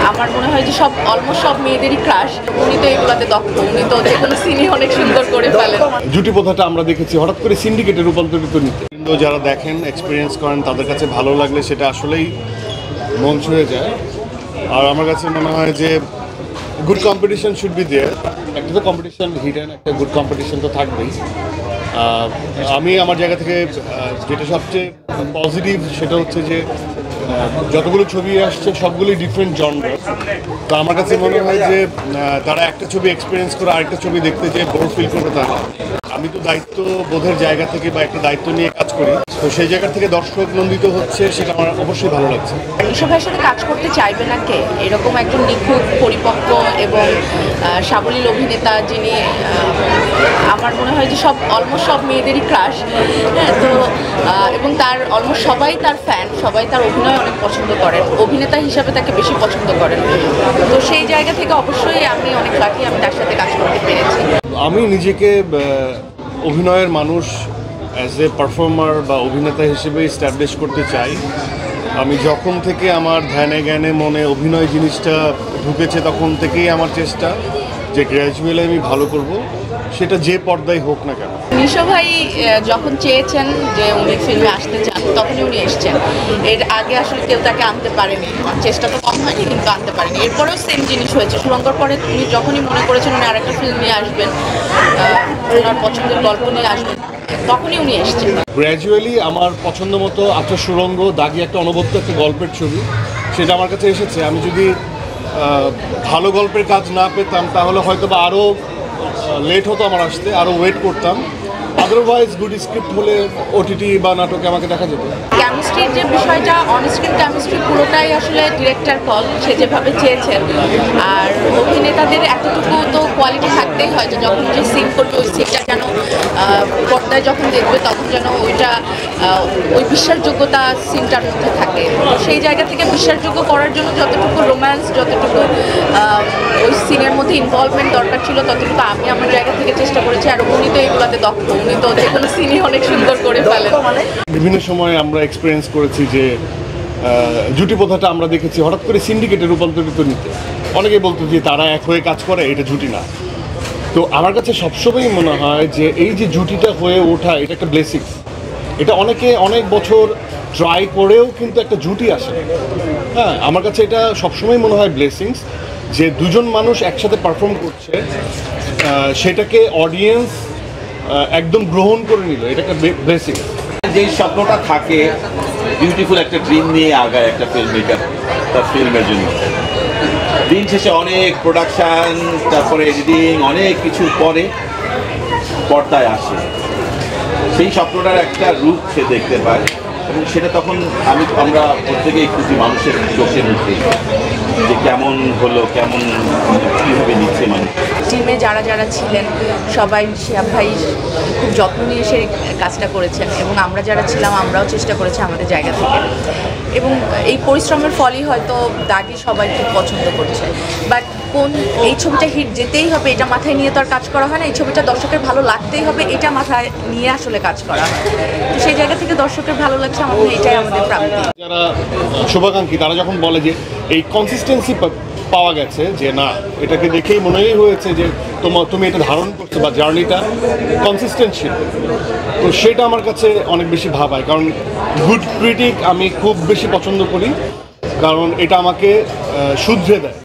আমার মনে হয় যে অলমোস্ট সব মেয়েদেরই ক্রাশ। উনি তো এগুলাতে দক্ষ, উনি তো যে কোনো সিনই অনেক সুন্দর করে ফেলেন। জুটি প্রথাটা আমরা দেখেছি হঠাৎ করে সিন্ডিকেটে রূপান্তরিত নিতে, কিন্তু যারা দেখেন এক্সপিরিয়েন্স করেন তাদের কাছে ভালো লাগলে সেটা আসলেই মন ছুঁয়ে যায়। আর আমার কাছে মনে হয় যে good competition should be there. একটা তো কম্পিটিশন হিডেন, একটা গুড কম্পিটিশন তো থাকবেই। আমি আমার জায়গা থেকে যেটা সবচেয়ে পজিটিভ সেটা হচ্ছে যে যতগুলো ছবি আসছে সবগুলোই ডিফারেন্ট জনরার। তো আমার কাছে মনে হয় যে তারা একটা ছবি এক্সপিরিয়েন্স করে আরেকটা ছবি দেখতে যে বোর ফিল করবে তা না। আমি তো দায়িত্ব বোধের জায়গা থেকে বা একটা দায়িত্ব নিয়ে কাজ করি, তো সেই জায়গা থেকে দর্শক নন্দিত হচ্ছে, সেটা আমার অবশ্যই ভালো লাগছে। ঈশো ভাইয়ের সাথে কাজ করতে চাইবে না কে? এরকম একজন নিখুঁত, পরিপক্ক এবং সাবলীল অভিনেতা যিনি আমার মনে হয় যে অলমোস্ট সব মেয়েদেরই ক্রাশ। হ্যাঁ, তো এবং তার অলমোস্ট সবাই তার ফ্যান, সবাই তার অভিনয় অনেক পছন্দ করেন, অভিনেতা হিসাবে তাকে বেশি পছন্দ করেন। তো সেই জায়গা থেকে অবশ্যই আমি অনেক লাকি আমি তার সাথে কাজ করতে পেরেছি। আমি নিজেকে অভিনয়ের মানুষ অ্যাজ এ পারফর্মার বা অভিনেতা হিসেবে এস্টাবলিশ করতে চাই। আমি যখন থেকে আমার ধ্যানে জ্ঞানে মনে অভিনয় জিনিসটা ঢুকেছে তখন থেকেই আমার চেষ্টা যে গ্র্যাজুয়ালি আমি ভালো করব, সেটা যে পর্দায় হোক না কেন। ঈশো ভাই যখন চেয়েছেন যে উনি ফিল্মে আসতে চান তখনই উনি এসছেন। এর আগে আসলে কেউ তাকে আনতে পারেনি, চেষ্টা তো কম হয়নি কিন্তু আনতে পারেনি। এরপরেও সেম জিনিস হয়েছে, সুরঙ্গর পরে উনি যখনই মনে করেছেন উনি আরেকটা ফিল্ম নিয়ে আসবেন, ওনার পছন্দের গল্প নিয়ে আসবেন, তখনই উনি এসছেন। গ্র্যাজুয়ালি আমার পছন্দ মতো আচ্ছা সুরঙ্গ দাগি একটা অনবদ্য একটা গল্পের ছবি, সেটা আমার কাছে এসেছে। আমি যদি ভালো গল্পের কাজ না পেতাম তাহলে হয়তো বা আরও লেট হতো আমার আসতে, আরও ওয়েট করতাম। আদারওয়াইজ গুড স্ক্রিপ্ট হলে ওটিটি বা নাটকে আমাকে দেখা যেত। কেমিস্ট্রির যে বিষয়টা, অনস্ক্রিন কেমিস্ট্রি পুরোটাই আসলে ডিরেক্টর কল, সে যেভাবে চেয়েছেন। আর অভিনেতাদের এতটুকু তো কোয়ালিটি থাকতেই হয় যে যখন যে সিন করবে ওই সিনটা যেন পর্দায় যখন দেখবে তখন যেন ওই বিশ্বাসযোগ্যতা সিনটার মধ্যে থাকে। সেই জায়গা থেকে বিশ্বাসযোগ্য করার জন্য যতটুকু রোম্যান্স, যতটুকু ওই সিনের মধ্যে ইনভলভমেন্ট দরকার ছিল ততটুকু আমি আমার জায়গা থেকে চেষ্টা করেছি। আর উনি তো এগুলোতে দক্ষ, উনি তো যে কোনো সিনই অনেক সুন্দর করে ফেলেন। বিভিন্ন সময় আমরা এক্সপিরিয়েন্স করেছি যে জুটি প্রথাটা আমরা দেখেছি হঠাৎ করে সিন্ডিকেটে রূপান্তরিত নিতে। অনেকেই বলতো যে তারা এক হয়ে কাজ করে, এটা জুটি না। তো আমার কাছে সবসময়ই মনে হয় যে এই যে জুটিটা হয়ে ওঠা এটা একটা ব্লেসিংস। এটা অনেক বছর ট্রাই করেও কিন্তু একটা জুটি আসে। হ্যাঁ, আমার কাছে এটা সবসময় মনে হয় ব্লেসিংস যে দুজন মানুষ একসাথে পারফর্ম করছে, সেটাকে অডিয়েন্স একদম গ্রহণ করে নিল, এটা একটা ব্লেসিংস। যেই স্বপ্নটা থাকে, বিউটিফুল একটা ড্রিম নিয়ে আগায় একটা ফিল্ম মেকার তার ফিল্মের জন্য, দিন শেষে অনেক প্রোডাকশান, তারপরে এডিটিং, অনেক কিছুর পরে পর্দায় আসে। সেই স্বপ্নটার একটা রূপ সে দেখতে পায় এবং সেটা তখন আমরা প্রত্যেকেই খুশি মানুষের চোখে মুখে যে কেমন হলো, কেমন কীভাবে নিচ্ছে মানুষ। টিমে যারা ছিলেন সবাই শিহাব ভাই খুব যত্ন নিয়ে সে কাজটা করেছেন এবং আমরা যারা ছিলাম আমরাও চেষ্টা করেছি আমাদের জায়গা থেকে। এবং এই পরিশ্রমের ফলই হয়তো দাগি সবাই খুব পছন্দ করছে। বাট এই ছবিটা হিট যেতেই হবে এটা মাথায় নিয়ে তো আর কাজ করা হয় না। এই ছবিটা দর্শকের ভালো লাগতেই হবে এটা মাথায় নিয়ে আসলে কাজ করা হয়। তো সেই জায়গা থেকে দর্শকের ভালো লাগছে, আমার মনে হয় এটাই আমাদের প্রাপ্তি। যারা শুভাকাঙ্ক্ষী তারা যখন বলে যে এই কনসিস্টেন্সি পাওয়া গেছে, যে না এটাকে দেখেই মনেই হয়েছে যে তুমি এটা ধারণ করছো বা জার্নিটা কনসিস্টেন্ট ছিল, তো সেটা আমার কাছে অনেক বেশি ভাবায়। কারণ গুড ক্রিটিক আমি খুব বেশি পছন্দ করি, কারণ এটা আমাকে শুধরে দেয়।